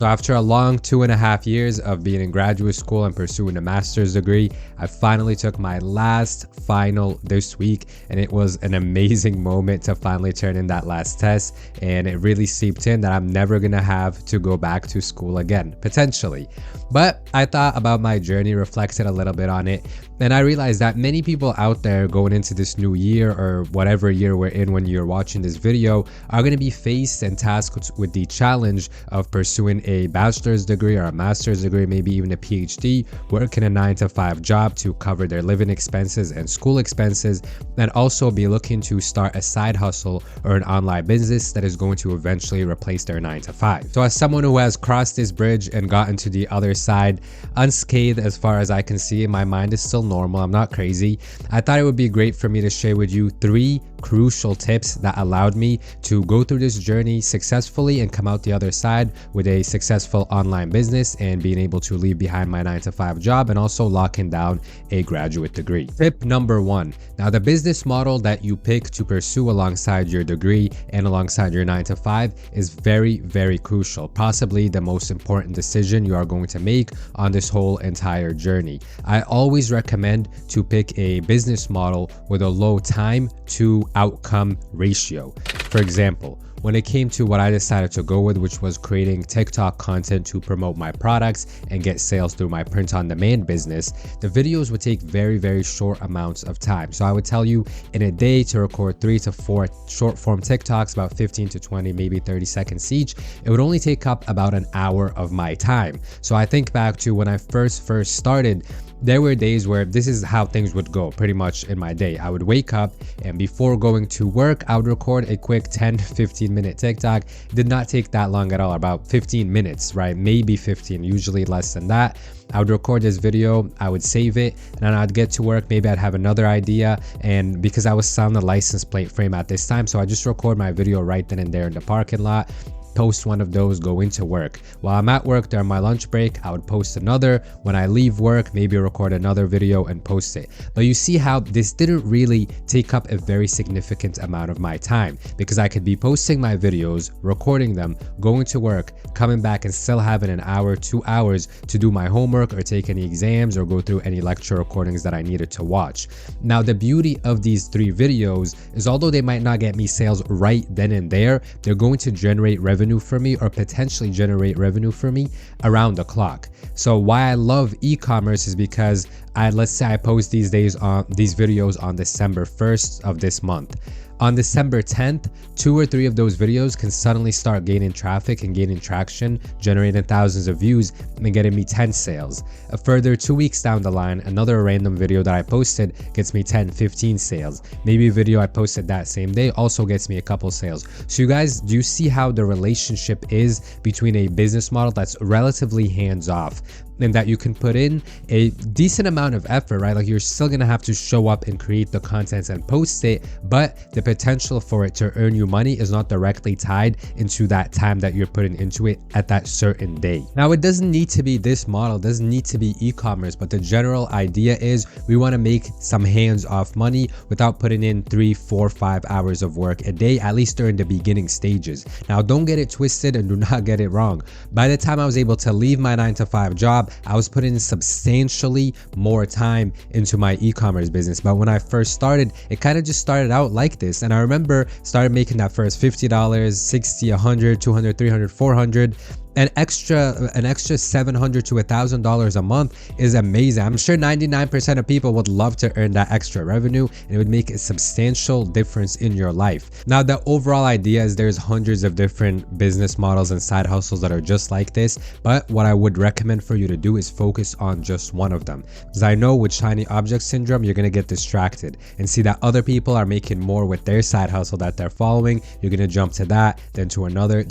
So after a long 2.5 years of being in graduate school and pursuing a master's degree, I finally took my last final this week, and it was an amazing moment to finally turn in that last test. And it really seeped in that I'm never gonna have to go back to school again, potentially. But I thought about my journey, reflected a little bit on it, and I realized that many people out there going into this new year or whatever year we're in when you're watching this video are going to be faced and tasked with the challenge of pursuing a bachelor's degree or a master's degree, maybe even a PhD, working a 9-to-5 job to cover their living expenses and school expenses, and also be looking to start a side hustle or an online business that is going to eventually replace their 9-to-5. So as someone who has crossed this bridge and gotten to the other side unscathed as far as I can see, my mind is still normal, I'm not crazy, I thought it would be great for me to share with you 3 crucial tips that allowed me to go through this journey successfully and come out the other side with a successful online business and being able to leave behind my 9-to-5 job and also locking down a graduate degree. Tip number 1. Now, the business model that you pick to pursue alongside your degree and alongside your 9-to-5 is very, very crucial, possibly the most important decision you are going to make on this whole entire journey. I always recommend to pick a business model with a low time to outcome ratio. For example, when it came to what I decided to go with, which was creating TikTok content to promote my products and get sales through my print-on-demand business, the videos would take very, very short amounts of time. So I would tell you in a day to record 3 to 4 short-form TikToks, about 15 to 20, maybe 30 seconds each. It would only take up about an hour of my time. So I think back to when I first started, there were days where this is how things would go pretty much in my day. I would wake up and before going to work, I would record a quick 10-15 minute TikTok. It did not take that long at all, about 15 minutes, right? Maybe 15, usually less than that. I would record this video, I would save it, and then I'd get to work. Maybe I'd have another idea, and because I was selling the license plate frame at this time, so I just record my video right then and there in the parking lot, post one of those, go into work. While I'm at work during my lunch break, I would post another. When I leave work, maybe record another video and post it. But you see how this didn't really take up a very significant amount of my time, because I could be posting my videos, recording them, going to work, coming back and still having an hour, 2 hours to do my homework or take any exams or go through any lecture recordings that I needed to watch. Now, the beauty of these 3 videos is although they might not get me sales right then and there, they're going to generate revenue for me or potentially generate revenue for me around the clock. So why I love e-commerce is because let's say I post these videos on December 1st of this month. On December 10th, 2 or 3 of those videos can suddenly start gaining traffic and gaining traction, generating thousands of views and getting me 10 sales. A further 2 weeks down the line, another random video that I posted gets me 10-15 sales. Maybe a video I posted that same day also gets me a couple sales. So you guys, do you see how the relationship is between a business model that's relatively hands-off and that you can put in a decent amount of effort, right? Like, you're still gonna have to show up and create the content and post it, but the potential for it to earn you money is not directly tied into that time that you're putting into it at that certain day. Now, it doesn't need to be this model, it doesn't need to be e-commerce, but the general idea is we want to make some hands-off money without putting in 3, 4, 5 hours of work a day, at least during the beginning stages. Now, don't get it twisted and do not get it wrong. By the time I was able to leave my 9-to-5 job, I was putting in substantially more time into my e-commerce business. But when I first started, it kind of just started out like this. And I remember started making that first $50, $60, $100, $200, $300, $400. An extra $700 to $1,000 a month is amazing. I'm sure 99% of people would love to earn that extra revenue, and it would make a substantial difference in your life. Now, the overall idea is there's hundreds of different business models and side hustles that are just like this, but what I would recommend for you to do is focus on just one of them, because I know with shiny object syndrome, you're going to get distracted and see that other people are making more with their side hustle that they're following. You're going to jump to that, then to another,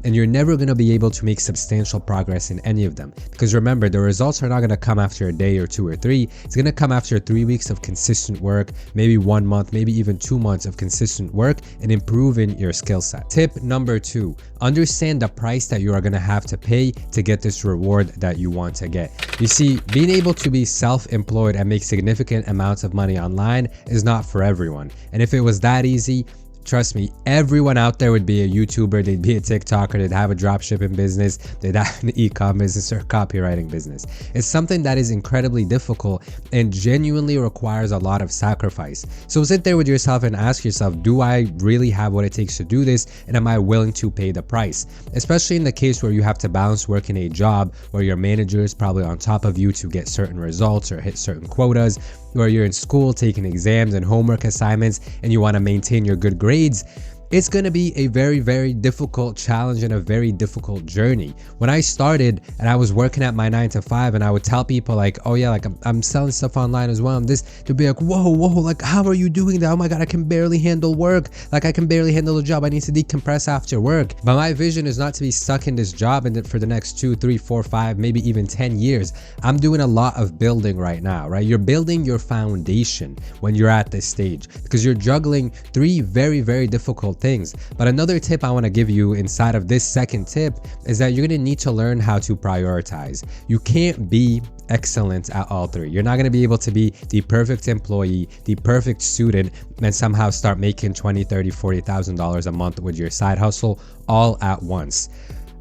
and you're never going to be able to make substantial progress in any of them. Because remember, the results are not going to come after a day or 2 or 3. It's going to come after 3 weeks of consistent work, maybe 1 month, maybe even 2 months of consistent work and improving your skill set. Tip number 2, understand the price that you are going to have to pay to get this reward that you want to get. You see, being able to be self-employed and make significant amounts of money online is not for everyone. And if it was that easy, trust me, everyone out there would be a YouTuber, they'd be a TikToker, they'd have a dropshipping business, they'd have an e-com business or copywriting business. It's something that is incredibly difficult and genuinely requires a lot of sacrifice. So sit there with yourself and ask yourself, do I really have what it takes to do this, and am I willing to pay the price? Especially in the case where you have to balance working a job where your manager is probably on top of you to get certain results or hit certain quotas, where you're in school taking exams and homework assignments and you want to maintain your good grades. It's going to be a very, very difficult challenge and a very difficult journey. When I started and I was working at my 9 to 5 and I would tell people like, oh yeah, like I'm selling stuff online as well, to be like, whoa, like how are you doing that? Oh my God, I can barely handle work. Like I can barely handle a job. I need to decompress after work. But my vision is not to be stuck in this job and for the next 2, 3, 4, 5, maybe even 10 years. I'm doing a lot of building right now, right? You're building your foundation when you're at this stage because you're juggling 3 very, very difficult things. But another tip I want to give you inside of this second tip is that you're going to need to learn how to prioritize. You can't be excellent at all 3. You're not going to be able to be the perfect employee, the perfect student, and somehow start making $20,000, $30,000, $40,000 a month with your side hustle all at once.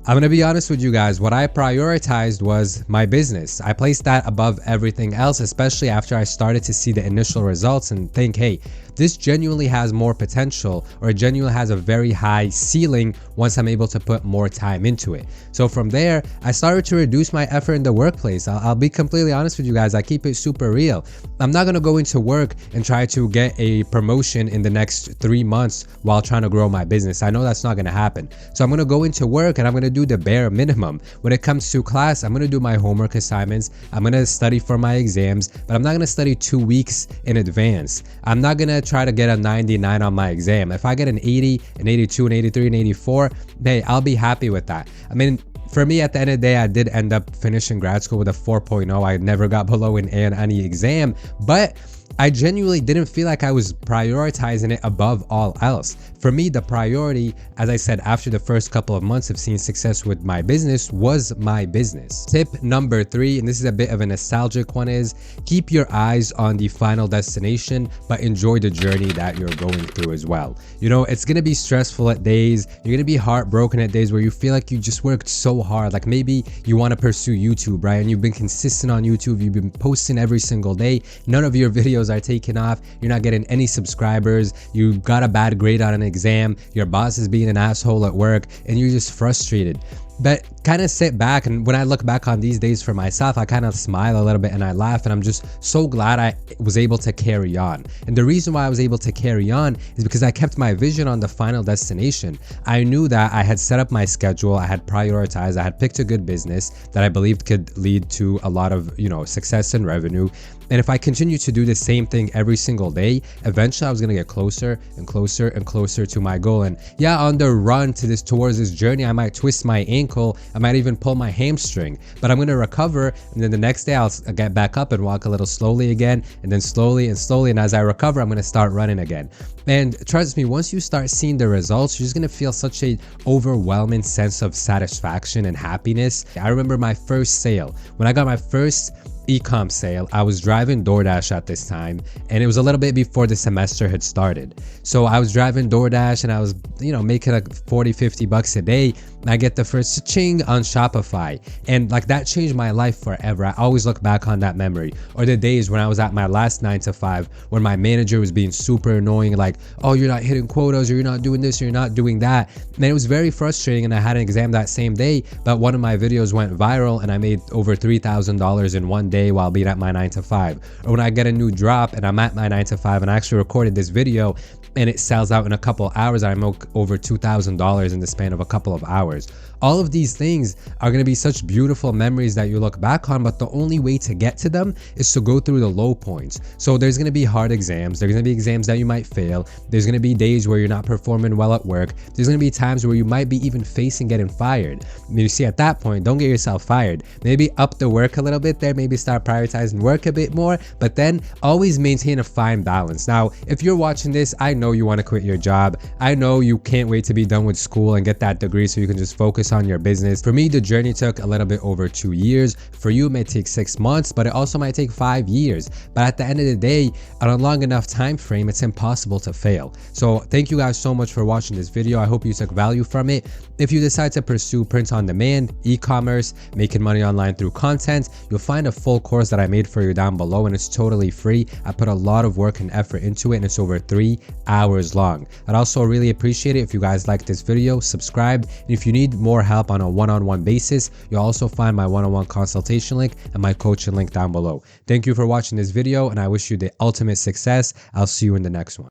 I'm going to be honest with you guys, what I prioritized was my business. I placed that above everything else, especially after I started to see the initial results and think, hey, this genuinely has more potential, or it genuinely has a very high ceiling once I'm able to put more time into it. So from there, I started to reduce my effort in the workplace. I'll be completely honest with you guys. I keep it super real. I'm not going to go into work and try to get a promotion in the next 3 months while trying to grow my business. I know that's not going to happen. So I'm going to go into work and I'm going to do the bare minimum. When it comes to class, I'm going to do my homework assignments. I'm going to study for my exams, but I'm not going to study 2 weeks in advance. I'm not going to try to get a 99 on my exam. If I get an 80, an 82, an 83, an 84, hey, I'll be happy with that. I mean, for me, at the end of the day, I did end up finishing grad school with a 4.0. I never got below an A on any exam, but I genuinely didn't feel like I was prioritizing it above all else. For me, the priority, as I said, after the first couple of months of seeing success with my business, was my business. Tip number 3, and this is a bit of a nostalgic one, is keep your eyes on the final destination, but enjoy the journey that you're going through as well. You know, it's going to be stressful at days. You're going to be heartbroken at days where you feel like you just worked so hard. Like maybe you want to pursue YouTube, right? And you've been consistent on YouTube. You've been posting every single day. None of your videos are taking off. You're not getting any subscribers. You got a bad grade on an exam. Your boss is being an asshole at work and you're just frustrated. But kind of sit back, and when I look back on these days for myself, I kind of smile a little bit and I laugh, and I'm just so glad I was able to carry on. And the reason why I was able to carry on is because I kept my vision on the final destination. I knew that I had set up my schedule, I had prioritized, I had picked a good business that I believed could lead to a lot of, success and revenue. And if I continue to do the same thing every single day, eventually I was going to get closer and closer and closer to my goal. And yeah, on the run towards this journey, I might twist my ankle, I might even pull my hamstring, but I'm going to recover. And then the next day I'll get back up and walk a little slowly again, and then slowly and slowly. And as I recover, I'm going to start running again. And trust me, once you start seeing the results, you're just going to feel such a overwhelming sense of satisfaction and happiness. I remember my first sale. When I got my first e-com sale, I was driving DoorDash at this time, and it was a little bit before the semester had started. So I was driving DoorDash and I was, making like 40, 50 bucks a day. And I get the first ching on Shopify, and like that changed my life forever. I always look back on that memory, or the days when I was at my last 9 to 5 when my manager was being super annoying, like, oh, you're not hitting quotas, or you're not doing this, or you're not doing that. And it was very frustrating, and I had an exam that same day, but one of my videos went viral and I made over $3,000 in one day while being at my 9 to 5. Or when I get a new drop and I'm at my 9 to 5 and I actually recorded this video and it sells out in a couple hours, I make over $2,000 in the span of a couple of hours. All of these things are going to be such beautiful memories that you look back on, but the only way to get to them is to go through the low points. So there's going to be hard exams. There's going to be exams that you might fail. There's going to be days where you're not performing well at work. There's going to be times where you might be even facing getting fired. I mean, you see, at that point, don't get yourself fired. Maybe up the work a little bit there. Maybe start prioritizing work a bit more, but then always maintain a fine balance. Now, if you're watching this, I know you want to quit your job. I know you can't wait to be done with school and get that degree so you can just focus on your business. For me, the journey took a little bit over 2 years. For you, it may take 6 months, but it also might take 5 years. But at the end of the day, on a long enough time frame, it's impossible to fail. So thank you guys so much for watching this video. I hope you took value from it. If you decide to pursue print on demand, e-commerce, making money online through content, you'll find a full course that I made for you down below, and it's totally free. I put a lot of work and effort into it, and it's over 3 hours long. I'd also really appreciate it if you guys like this video, subscribe, and if you need more help on a one-on-one basis, you'll also find my one-on-one consultation link and my coaching link down below. Thank you for watching this video, and I wish you the ultimate success. I'll see you in the next one.